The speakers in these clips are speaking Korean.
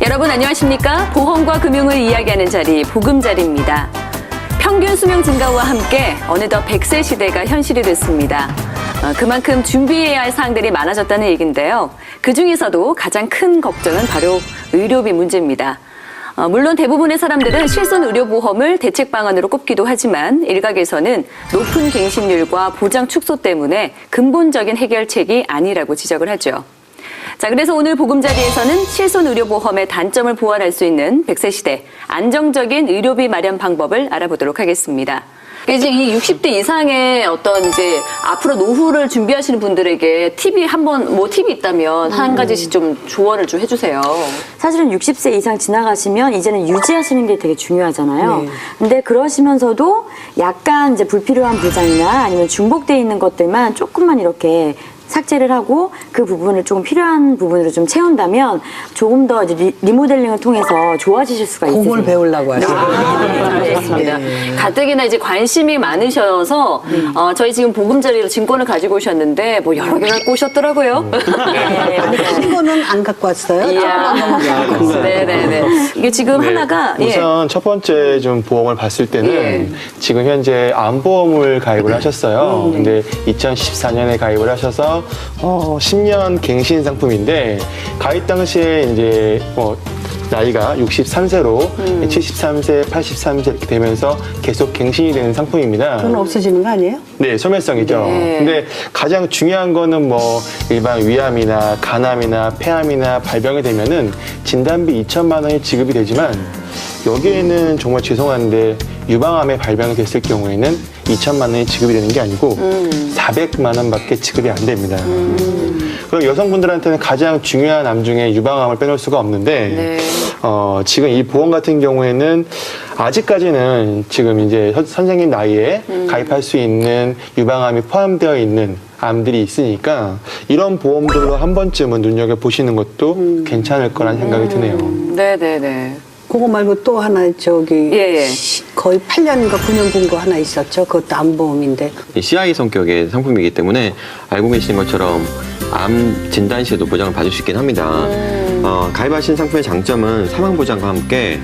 여러분 안녕하십니까? 보험과 금융을 이야기하는 자리 보금자리입니다. 평균 수명 증가와 함께 어느덧 100세 시대가 현실이 됐습니다. 그만큼 준비해야 할 사항들이 많아졌다는 얘기인데요. 그중에서도 가장 큰 걱정은 바로 의료비 문제입니다. 물론 대부분의 사람들은 실손 의료보험을 대책 방안으로 꼽기도 하지만 일각에서는 높은 갱신율과 보장 축소 때문에 근본적인 해결책이 아니라고 지적을 하죠. 자, 그래서 오늘 보금자리에서는 실손 의료보험의 단점을 보완할 수 있는 100세 시대 안정적인 의료비 마련 방법을 알아보도록 하겠습니다. 이제 이 60대 이상의 어떤 이제 앞으로 노후를 준비하시는 분들에게 팁이 팁이 있다면 한 가지씩 좀 조언을 좀 해주세요. 사실은 60세 이상 지나가시면 이제는 유지하시는 게 되게 중요하잖아요. 네. 근데 그러시면서도 약간 이제 불필요한 보장이나 아니면 중복돼 있는 것들만 조금만 이렇게 삭제를 하고 그 부분을 조금 필요한 부분으로 좀 채운다면 조금 더 이제 리모델링을 통해서 좋아지실 수가 있으세요. 그걸 배우려고 하시죠. 알겠습니다. 가뜩이나 이제 관심이 많으셔서 저희 지금 보금자리로 증권을 가지고 오셨는데 뭐 여러 개 갖고 오셨더라고요. 큰 거는 안 갖고 왔어요. 이야. 네네네. 이게 지금 하나가 우선 첫 번째 좀 보험을 봤을 때는 지금 현재 암보험을 가입을 하셨어요. 근데 2014년에 가입을 하셔서 10년 갱신 상품인데 가입 당시에 이제 나이가 63세로 73세, 83세 이렇게 되면서 계속 갱신이 되는 상품입니다. 그건 없어지는 거 아니에요? 네, 소멸성이죠. 네. 근데 가장 중요한 거는 일반 위암이나 간암이나 폐암이나 발병이 되면은 진단비 2천만 원이 지급이 되지만 여기에는 정말 죄송한데 유방암에 발병이 됐을 경우에는 2천만 원이 지급이 되는 게 아니고 400만 원밖에 지급이 안 됩니다. 그럼 여성분들한테는 가장 중요한 암 중에 유방암을 빼놓을 수가 없는데 지금 이 보험 같은 경우에는 아직까지는 지금 이제 선생님 나이에 가입할 수 있는 유방암이 포함되어 있는 암들이 있으니까 이런 보험들로 한 번쯤은 눈여겨보시는 것도 괜찮을 거란 생각이 드네요. 네네네. 그거 말고 또 하나 거의 8년인가 9년 군 거 하나 있었죠. 그것도 암보험인데. CI 성격의 상품이기 때문에 알고 계시는 것처럼 암 진단 시에도 보장을 받을 수 있긴 합니다. 가입하신 상품의 장점은 사망보장과 함께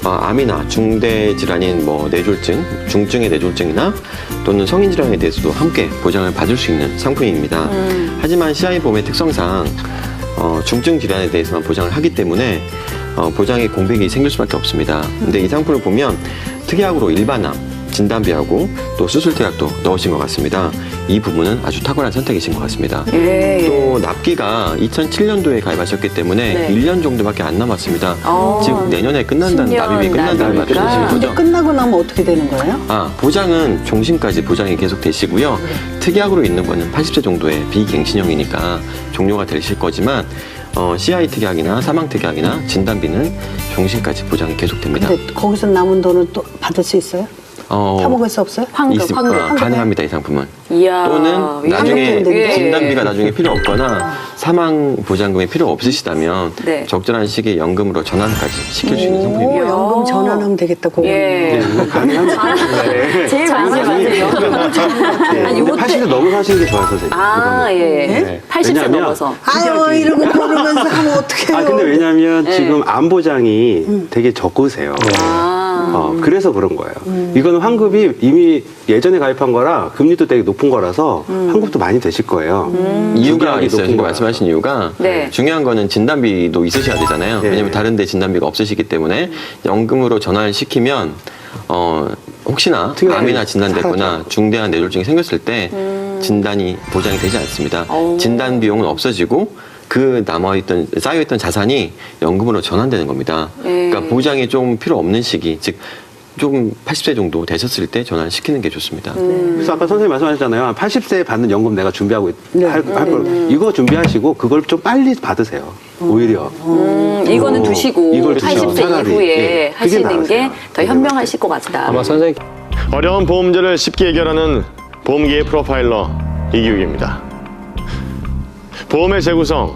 암이나 중대 질환인 뇌졸중, 중증의 뇌졸중이나 또는 성인 질환에 대해서도 함께 보장을 받을 수 있는 상품입니다. 하지만 CI 보험의 특성상 중증 질환에 대해서만 보장을 하기 때문에 보장의 공백이 생길 수밖에 없습니다. 근데 이 상품을 보면 특약으로 일반암, 진단비하고 또 수술특약도 넣으신 것 같습니다. 이 부분은 아주 탁월한 선택이신 것 같습니다. 또 납기가 2007년도에 가입하셨기 때문에 1년 정도밖에 안 남았습니다. 즉 내년에 끝난다는 납입이 끝난다는 말씀이신 근데 거죠. 끝나고 나면 어떻게 되는 거예요? 보장은 종신까지 보장이 계속 되시고요. 특약으로 있는 거는 80세 정도의 비갱신형이니까 종료가 되실 거지만 CI 특약이나 사망 특약이나 진단비는 종신까지 보장이 계속됩니다. 근데 거기서 남은 돈은 또 받을 수 있어요? 타먹을 수 없어요? 환급. 가능합니다, 이 상품은. 이야, 또는 나중에 환급인데. 진단비가 나중에 필요 없거나 사망 보장금이 필요 없으시다면 적절한 시기에 연금으로 전환까지 시킬 수 있는 상품입니다. 연금 전환하면 되겠다, 그거. 가능합니다. 제일 많이 가세요. 아니, 80세 넘어서 하시는 게 좋아요, 선생님. 80세 왜냐하면 넘어서. 아유, 이러고 고르면서 하면 어떡해요. 근데 왜냐하면 지금 암 보장이 되게 적으세요. 그래서 그런 거예요. 이거는 환급이 이미 예전에 가입한 거라 금리도 되게 높은 거라서 환급도 많이 되실 거예요. 이유가 중요하게 있어요. 높은 지금 거라. 말씀하신 이유가 중요한 거는 진단비도 있으셔야 되잖아요. 왜냐면 다른 데 진단비가 없으시기 때문에 연금으로 전환을 시키면 혹시나 암이나 진단됐거나 중대한 뇌졸중이 생겼을 때 진단이 보장이 되지 않습니다. 진단 비용은 없어지고 그 쌓여있던 자산이 연금으로 전환되는 겁니다. 그러니까 보장이 좀 필요 없는 시기, 즉 좀 80세 정도 되셨을 때 전환을 시키는 게 좋습니다. 그래서 아까 선생님 말씀하셨잖아요. 80세에 받는 연금 내가 준비하고 할 걸. 이거 준비하시고 그걸 좀 빨리 받으세요. 오히려. 이거는 두시고 이걸 두시고 80세 차라리. 이후에 그게 하시는 게 나으세요. 더 현명하실 것 같다. 아마 선생님 어려운 보험 문제를 쉽게 해결하는 보험계의 프로파일러 이기욱입니다. 보험의 재구성.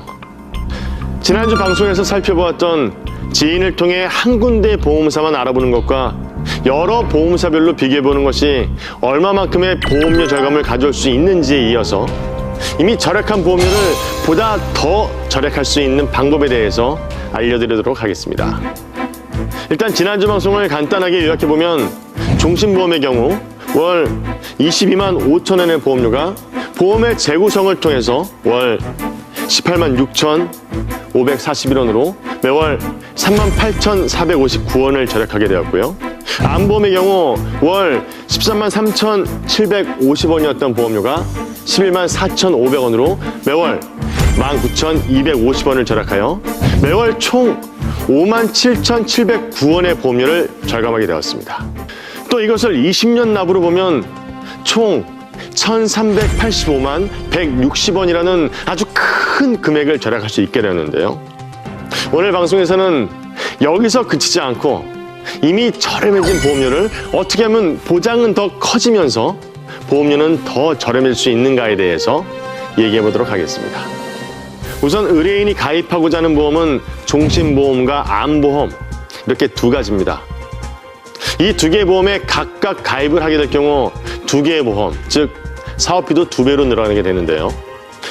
지난주 방송에서 살펴보았던 지인을 통해 한 군데 보험사만 알아보는 것과 여러 보험사별로 비교해보는 것이 얼마만큼의 보험료 절감을 가져올 수 있는지에 이어서 이미 절약한 보험료를 보다 더 절약할 수 있는 방법에 대해서 알려드리도록 하겠습니다. 일단 지난주 방송을 간단하게 요약해보면 종신보험의 경우 월 22만 5천 원의 보험료가 보험의 재구성을 통해서 월 18만 6,541원으로 매월 38,459원을 절약하게 되었고요. 암보험의 경우 월 13만 3,750원이었던 보험료가 11만 4,500원으로 매월 19,250원을 절약하여 매월 총 5만 7,709원의 보험료를 절감하게 되었습니다. 또 이것을 20년 납으로 보면 총 1,385만 160원이라는 아주 큰 금액을 절약할 수 있게 되었는데요. 오늘 방송에서는 여기서 그치지 않고 이미 저렴해진 보험료를 어떻게 하면 보장은 더 커지면서 보험료는 더 저렴해질 수 있는가에 대해서 얘기해 보도록 하겠습니다. 우선 의뢰인이 가입하고자 하는 보험은 종신보험과 암보험 이렇게 두 가지입니다. 이 두 개의 보험에 각각 가입을 하게 될 경우 두 개의 보험, 즉 사업비도 2배로 늘어나게 되는데요.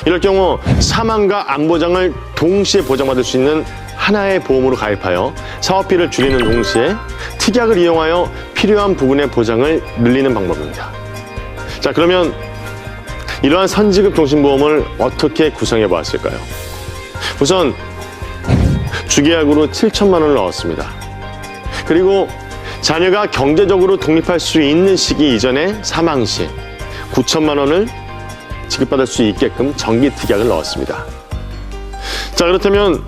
이럴 경우 사망과 암보장을 동시에 보장받을 수 있는 하나의 보험으로 가입하여 사업비를 줄이는 동시에 특약을 이용하여 필요한 부분의 보장을 늘리는 방법입니다. 자, 그러면 이러한 선지급 종신보험을 어떻게 구성해 보았을까요? 우선 주계약으로 7천만 원을 넣었습니다. 그리고 자녀가 경제적으로 독립할 수 있는 시기 이전에 사망 시 9천만 원을 지급받을 수 있게끔 정기 특약을 넣었습니다. 자, 그렇다면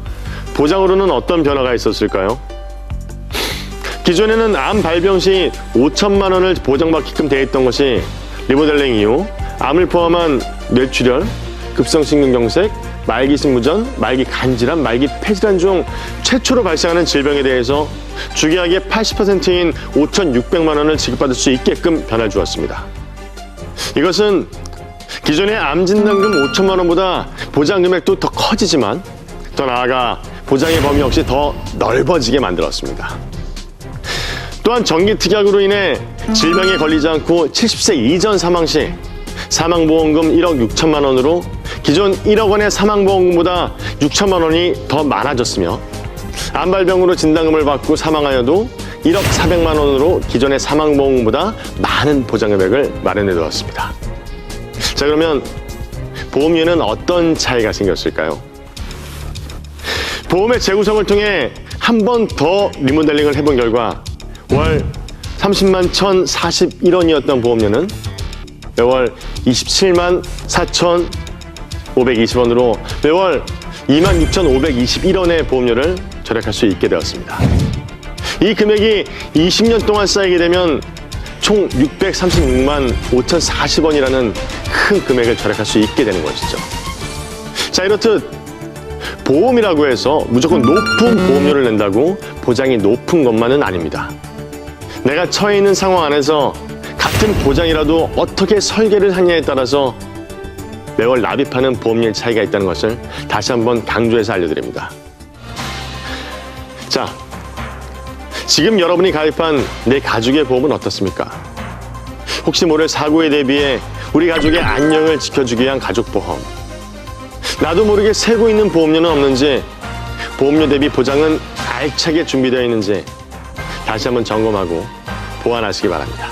보장으로는 어떤 변화가 있었을까요? 기존에는 암 발병 시 5천만 원을 보장받게끔 되어 있던 것이 리모델링 이후 암을 포함한 뇌출혈, 급성심근경색, 말기 승무전, 말기 간질환, 말기 폐질환 중 최초로 발생하는 질병에 대해서 주계약의 80%인 5,600만 원을 지급받을 수 있게끔 변화를 주었습니다. 이것은 기존의 암진단금 5천만 원보다 보장 금액도 더 커지지만 더 나아가 보장의 범위 역시 더 넓어지게 만들었습니다. 또한 정기특약으로 인해 질병에 걸리지 않고 70세 이전 사망 시 사망보험금 1억 6천만 원으로 기존 1억 원의 사망보험금보다 6천만 원이 더 많아졌으며 암발병으로 진단금을 받고 사망하여도 1억 400만 원으로 기존의 사망보험금보다 많은 보장금액을 마련해 두었습니다. 자, 그러면 보험료는 어떤 차이가 생겼을까요? 보험의 재구성을 통해 한 번 더 리모델링을 해본 결과 월 30만 1,041원이었던 보험료는 매월 27만 4,520원으로 매월 26,521원의 보험료를 절약할 수 있게 되었습니다. 이 금액이 20년 동안 쌓이게 되면 총 636만 5,040원이라는 큰 금액을 절약할 수 있게 되는 것이죠. 자, 이렇듯 보험이라고 해서 무조건 높은 보험료를 낸다고 보장이 높은 것만은 아닙니다. 내가 처해 있는 상황 안에서 같은 보장이라도 어떻게 설계를 하냐에 따라서 매월 납입하는 보험료의 차이가 있다는 것을 다시 한번 강조해서 알려드립니다. 자, 지금 여러분이 가입한 내 가족의 보험은 어떻습니까? 혹시 모를 사고에 대비해 우리 가족의 안녕을 지켜주기 위한 가족보험. 나도 모르게 세고 있는 보험료는 없는지, 보험료 대비 보장은 알차게 준비되어 있는지 다시 한번 점검하고 보완하시기 바랍니다.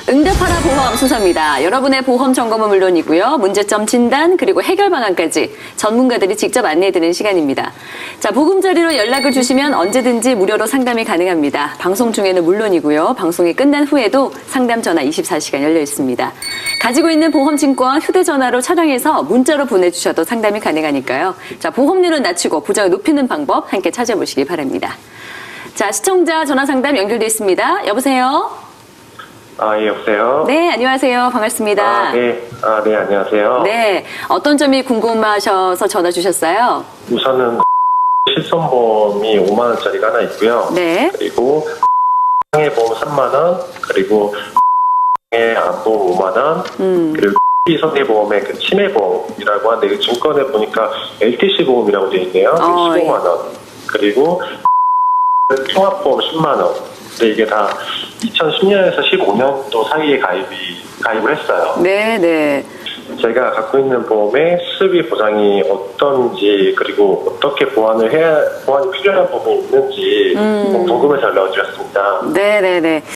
응답하라 보험 순서입니다. 여러분의 보험 점검은 물론이고요. 문제점 진단 그리고 해결 방안까지 전문가들이 직접 안내해드리는 시간입니다. 자, 보금자리로 연락을 주시면 언제든지 무료로 상담이 가능합니다. 방송 중에는 물론이고요. 방송이 끝난 후에도 상담 전화 24시간 열려 있습니다. 가지고 있는 보험증권 휴대전화로 촬영해서 문자로 보내주셔도 상담이 가능하니까요. 자, 보험료는 낮추고 보장을 높이는 방법 함께 찾아보시기 바랍니다. 자, 시청자 전화 상담 연결돼 있습니다. 여보세요? 예, 여보세요? 네, 안녕하세요. 반갑습니다. 네, 안녕하세요. 네, 어떤 점이 궁금하셔서 전화 주셨어요? 우선은 실손보험이 5만원짜리가 하나 있고요. 네. 그리고 보험 3만원, 그리고 암보험 5만원, 그리고 손해보험의 그 치매보험이라고 하는데 그 증권에 보니까 LTC 보험이라고 되어 있네요. 15만 원. 그리고 통합보험 10만 원. 근데 이게 다 2010년에서 15년도 사이에 가입을 했어요. 네. 제가 갖고 있는 보험의 수수비 보장이 어떤지 그리고 어떻게 보완이 필요한 부분이 있는지 궁금해서 연락을 드렸습니다. 네네네.